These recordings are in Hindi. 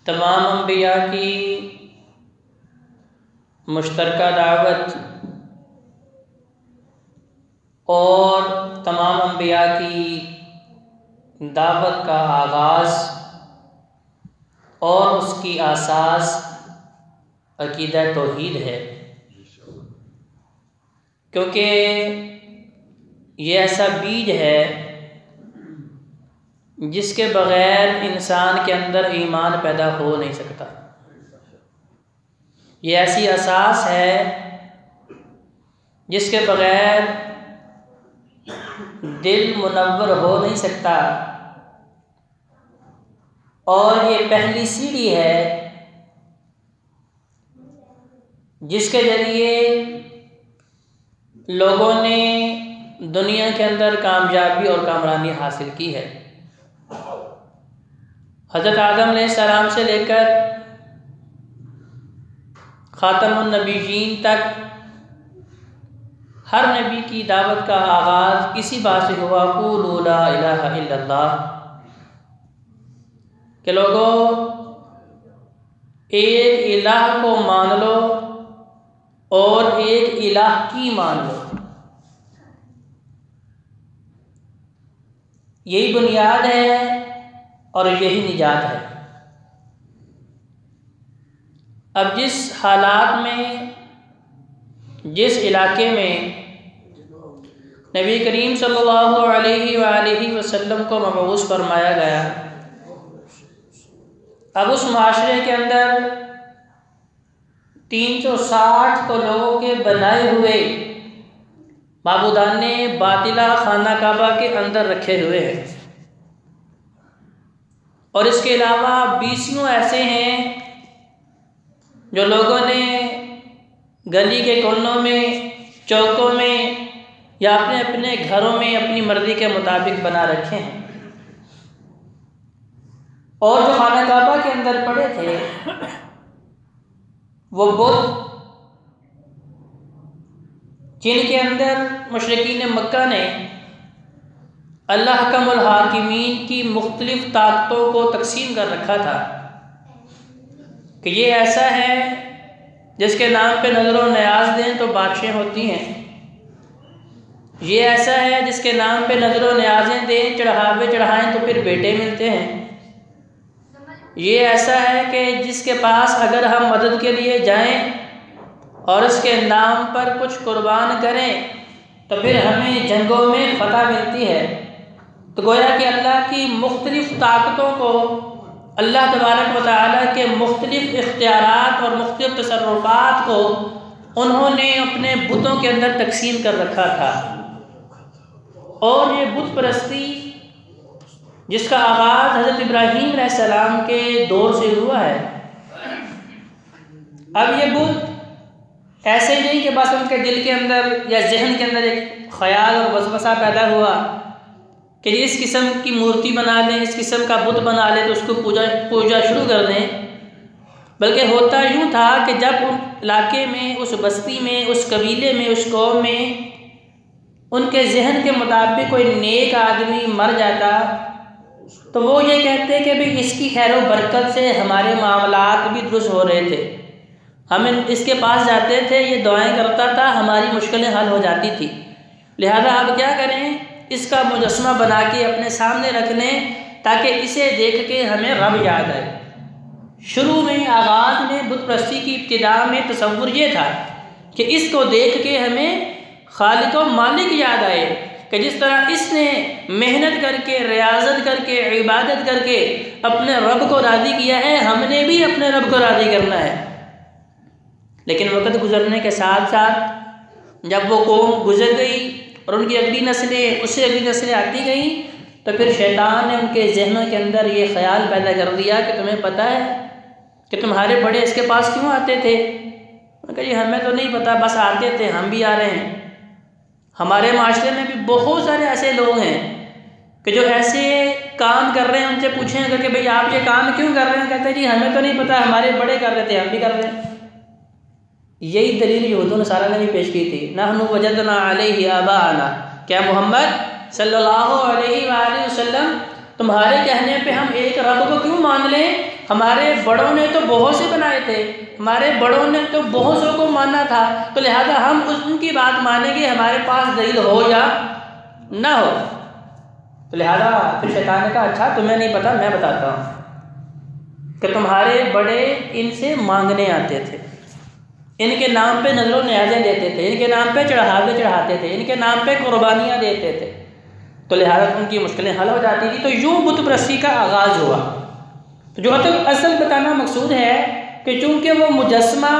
तमाम अंबिया की मुश्तरका दावत और तमाम अंबिया की दावत का आगाज़ और उसकी आसास अकीदा तौहीद है, क्योंकि ये ऐसा बीज है जिसके बग़ैर इंसान के अंदर ईमान पैदा हो नहीं सकता। ये ऐसी असास है जिसके बग़ैर दिल मुनव्वर हो नहीं सकता, और ये पहली सीढ़ी है जिसके ज़रिए लोगों ने दुनिया के अंदर कामयाबी और कामरानी हासिल की है। हज़रत आदम अलैहिस्सलाम से लेकर ख़ातमुन नबीयीन तक हर नबी की दावत का आगाज़ इसी बात से हुआ, क़ूलू ला इलाहा इल्लल्लाह, कि लोगों एक इलाह को मान लो और एक इलाह की मान लो। यही बुनियाद है और यही निजात है। अब जिस हालात में, जिस इलाके में नबी करीम सल्लल्लाहु अलैहि वसल्लम को मबऊस फरमाया गया, अब उस माशरे के अंदर 360 तो लोगों के बनाए हुए माबूदाने बातिला खाना काबा के अंदर रखे हुए हैं, और इसके अलावा 20 ऐसे हैं जो लोगों ने गली के कोनों में, चौकों में या अपने अपने घरों में अपनी मर्जी के मुताबिक बना रखे हैं। और जो खाना काबा के अंदर पड़े थे वो बुत, जिनके अंदर मुशरिकीन मक्का ने अल्लाह कमुल हाकिमीन की मुख्तलिफ ताकतों को तकसीम कर रखा था कि ये ऐसा है जिसके नाम पे नजर व न्याज दें तो बादशाहें होती हैं, ये ऐसा है जिसके नाम पे नजर व न्याज़ें दें, चढ़ावे चढ़ाएं तो फिर बेटे मिलते हैं, ये ऐसा है कि जिसके पास अगर हम मदद के लिए जाएं और उसके नाम पर कुछ कुर्बान करें तो फिर हमें जंगों में फतह मिलती है। तो गोया कि अल्लाह की मुख्तलिफ ताकतों को, अल्लाह तबारक व तआला के मुख्तलिफ इख्तियारात और मुख्तलिफ तसर्रुफ़ात को उन्होंने अपने बुतों के अंदर तकसीम कर रखा था। और ये बुत परस्ती जिसका आगाज़ हज़रत इब्राहीम अलैहिस्सलाम के दौर से हुआ है, अब ये बुत ऐसे ही नहीं कि बस उनके दिल के अंदर या जहन के अंदर एक ख्याल और वसवसा पैदा हुआ कि इस किस्म की मूर्ति बना लें, इस किस्म का बुत बना लें तो उसको पूजा शुरू कर दें, बल्कि होता यूँ था कि जब उन इलाके में, उस बस्ती में, उस कबीले में, उस कौम में उनके जहन के मुताबिक कोई नेक आदमी मर जाता तो वो ये कहते कि भाई इसकी खैर व बरकत से हमारे मामलात भी दुरुस्त हो रहे थे, हम इसके पास जाते थे, ये दुआएं करता था, हमारी मुश्किलें हल हो जाती थी, लिहाजा अब क्या करें, इसका मुजस्समा बना के अपने सामने रख लें ताकि इसे देख के हमें रब याद आए। शुरू में, आगाज़ में, बुत परस्ती की इब्तिदा में तसव्वुर ये था कि इसको देख के हमें खालिक व मालिक याद आए कि जिस तरह इसने मेहनत करके, रियाजत करके, इबादत करके अपने रब को राज़ी किया है, हमने भी अपने रब को राज़ी करना है। लेकिन वक्त गुजरने के साथ साथ जब वो कौम गुजर गई और उनकी अगली नस्लें, उससे अगली नस्लें आती गई, तो फिर शैतान ने उनके जहनों के अंदर ये ख्याल पैदा कर दिया कि तुम्हें पता है कि तुम्हारे बड़े इसके पास क्यों आते थे? जी हमें तो नहीं पता, बस आते थे, हम भी आ रहे हैं। हमारे माशरे में भी बहुत सारे ऐसे लोग हैं कि जो ऐसे काम कर रहे हैं, उनसे पूछें अगर कि भाई आप ये काम क्यों कर रहे हैं, कहते हैं जी हमें तो नहीं पता, हमारे बड़े कर रहे थे, हम भी कर रहे हैं। यही दलील यहूद व नसारा ने भी पेश की थी, नहनु वजदना अलैहि आबाना, क्या मोहम्मद सल्लल्लाहु अलैहि वसल्लम तुम्हारे कहने पे हम एक रब को क्यों मान लें? हमारे बड़ों ने तो बहुत से बनाए थे, हमारे बड़ों ने तो बहुत सौ को माना था, तो लिहाजा हम उनकी बात मानेंगे, हमारे पास दलील हो या ना हो। तो लिहाजा फिर शैतान ने कहा अच्छा तुम्हें नहीं पता, मैं बताता हूँ कि तुम्हारे बड़े इनसे मांगने आते थे, इनके नाम पे नजरों न्याज़ें देते थे, इनके नाम पे चढ़ावे चढ़ाते थे, इनके नाम पे कुर्बानियाँ देते थे, तो लिहाजा उनकी मुश्किलें हल हो जाती थी। तो यूँ बुत परस्ती का आगाज़ हुआ। तो जो असल बताना मकसूद है कि चूँकि वो मुजस्मा,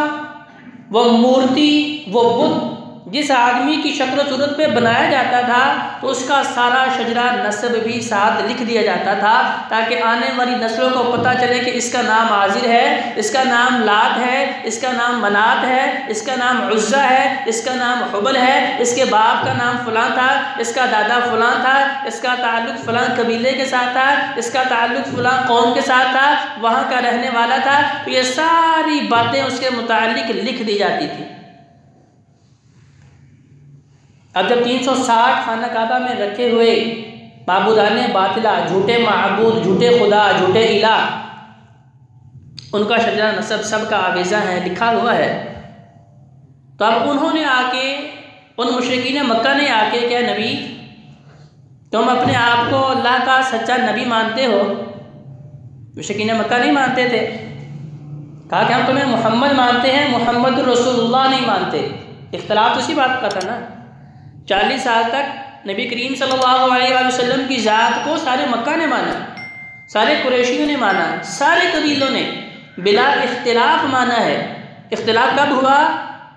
वो मूर्ति, वो बुत जिस आदमी की शक्ल सूरत पे बनाया जाता था, तो उसका सारा शजरा नस्ब भी साथ लिख दिया जाता था, ताकि आने वाली नस्लों को पता चले कि इसका नाम आजिर है, इसका नाम लात है, इसका नाम मनात है, इसका नाम उज़्ज़ा है, इसका नाम हुबल है, इसके बाप का नाम फ़लाँ था, इसका दादा फ़लाँ था, इसका ताल्लुक़ फ़लाँ कबीले के साथ था, इसका ताल्लुक़ फ़लाँ कौम के साथ था, वहाँ का रहने वाला था। तो ये सारी बातें उसके मुताल्लिक़ लिख दी जाती थी। अब जब 360 खाना काबा में रखे हुए माबूदाने बातिला, झूठे माबूद, झूठे खुदा, झूठे इला, उनका शजरा नसब सब का आवेज़ा है, लिखा हुआ है, तो अब उन्होंने आके, उन मुशरिकीन मक्का ने आके, क्या नबी तुम अपने आप को अल्लाह का सच्चा नबी मानते हो? मुशरिकीन मक्का नहीं मानते थे। कहा कि हम तुम्हें मोहम्मद मानते हैं, मोहम्मद रसूलुल्लाह नहीं मानते। इख्तलाफ तो इसी बात का था ना। 40 साल तक नबी करीम सल्लल्लाहु अलैहि वसल्लम की ज़ात को सारे मक्का ने माना, सारे कुरैशियों ने माना, सारे कबीलों ने बिला इख्तिलाफ माना है। इख्तिलाफ कब हुआ?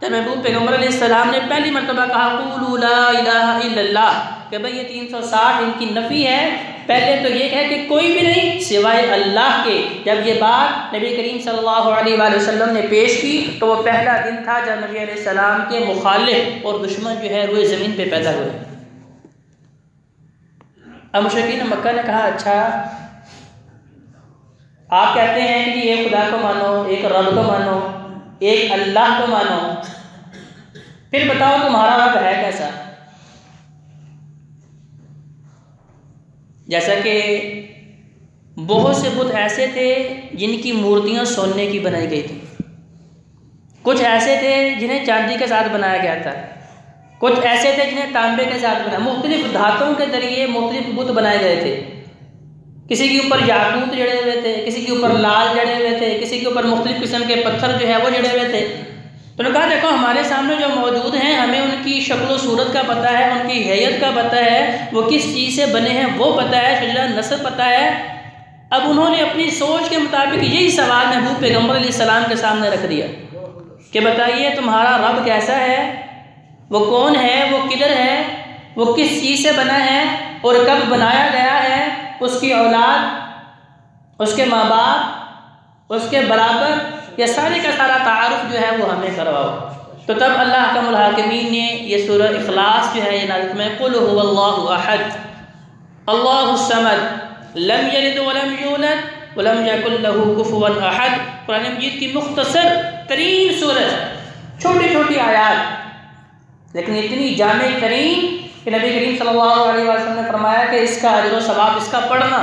जब महबूब पैगम्बर अलैहिस्सलाम ने पहली मरतबा कहा क़ूलू ला इलाहा इल्लल्लाह, कि भाई ये 360 इनकी नफ़ी है। पहले तो ये है कि कोई भी नहीं सिवाय अल्लाह के। जब ये बात नबी करीम सल्लल्लाहु अलैहि वसल्लम ने पेश की, तो वो पहला दिन था जब नबी अलैहिस्सलाम के मुखालिफ और दुश्मन जो है रुए ज़मीन पे पैदा हुए। अब मुशरिकीन मक्का ने कहा अच्छा आप कहते हैं कि एक खुदा को मानो, एक रब को मानो, एक अल्लाह को मानो, फिर बताओ तुम्हारा रब है कैसा? जैसा कि बहुत से बुत ऐसे थे जिनकी मूर्तियां सोने की बनाई गई थी, कुछ ऐसे थे जिन्हें चांदी के साथ बनाया गया था, कुछ ऐसे थे जिन्हें तांबे के साथ बनाया, मुख्तलिफ धातुओं के जरिए मुख्तलिफ बुत बनाए गए थे। किसी के ऊपर याकूत जड़े हुए थे, किसी के ऊपर लाल जड़े हुए थे, किसी के ऊपर मुख्तलिफ किस्म के पत्थर जो है वो जड़े हुए थे। तो उन्होंने कहा देखो हमारे सामने जो मौजूद हैं हमें उनकी शक्ल सूरत का पता है, उनकी हैयत का पता है, वो किस चीज़ से बने हैं वो पता है, शजरा नस्ब पता है। अब उन्होंने अपनी सोच के मुताबिक यही सवाल महबूब पैगम्बर अलैहिस्सलाम के सामने रख दिया कि बताइए तुम्हारा रब कैसा है, वो कौन है, वो किधर है, वो किस चीज़ से बना है और कब बनाया गया है, उसकी औलाद, उसके माँ बाप, उसके बराबर, यह सारे का सारा तारुफ जो है वो हमें करवाओ। तो तब अल्लाह का मुल्हाकिमीन ने ये सूरह इखलास जो है ये नाज़िल में कुल हुवल्लाहु अहद अल्लाहुस समद लम यलिद वलम यूलद वलम यकुल लहू कुफुवन अहद, कुरान मजीद की मुख्तसर तरीन सूरह, छोटी छोटी आयात लेकिन इतनी जामे तरीन कि नबी करीम सल्लल्लाहु अलैहि वसल्लम ने फरमाया कि इसका अजर व सवाब, इसका पढ़ना,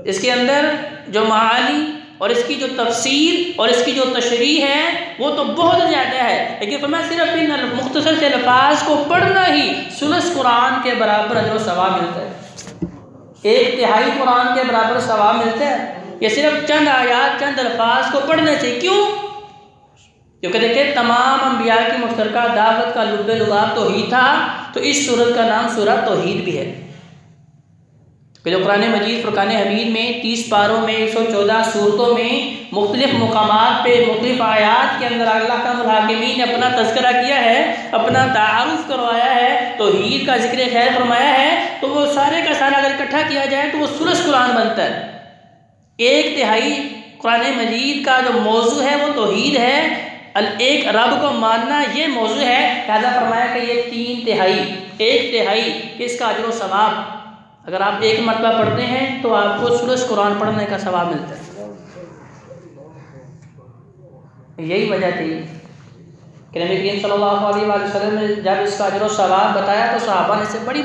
इसके अंदर जो मानी और इसकी जो तफसीर और इसकी जो तशरीह है वो तो बहुत ज़्यादा है, लेकिन फरमाया सिर्फ इन मुख्तसर से अल्फाज को पढ़ना ही सुलस कुरान के बराबर अजर व सवाब मिलता है, 1/3 कुरान के बराबर सवाब मिलता है। ये सिर्फ चंद आयात, चंद अल्फाज को पढ़ने से। क्यों? क्योंकि देखिए तमाम अंबिया की मुश्तरका दावत का लुब्बे लुबाब तौहीद था, तो इस सूरत का नाम सूरह तौहीद भी है। कि जो कुरान मजीद फुरकान हमीद में 30 पारों में 114 सूरतों में मुख्तलिफ मुकामात पे मुख्तलिफ आयात के अंदर अल्लाह का मुल्हाकिमीन ने अपना तज़किरा किया है, अपना तारुफ करवाया है, तौहीद का जिक्र खैर फरमाया है, तो वो सारे का सारा अगर इकट्ठा किया जाए तो वो सूरह कुरान बनता है। 1/3 कुरान मजीद का जो मौजू है वो तौहीद है, एक रब को मानना ये मौजू है। लिहाजा फरमाया कि ये 1/3 इसका अजर व सवाब, अगर आप एक मरतबा पढ़ते हैं तो आपको सूरह कुरान पढ़ने का सवाब मिलता है। यही वजह थी कि नबी करीम सल्लल्लाहु अलैहि वसल्लम ने जब इसका अजर व सवाब बताया तो सहाबा ने इसे बड़ी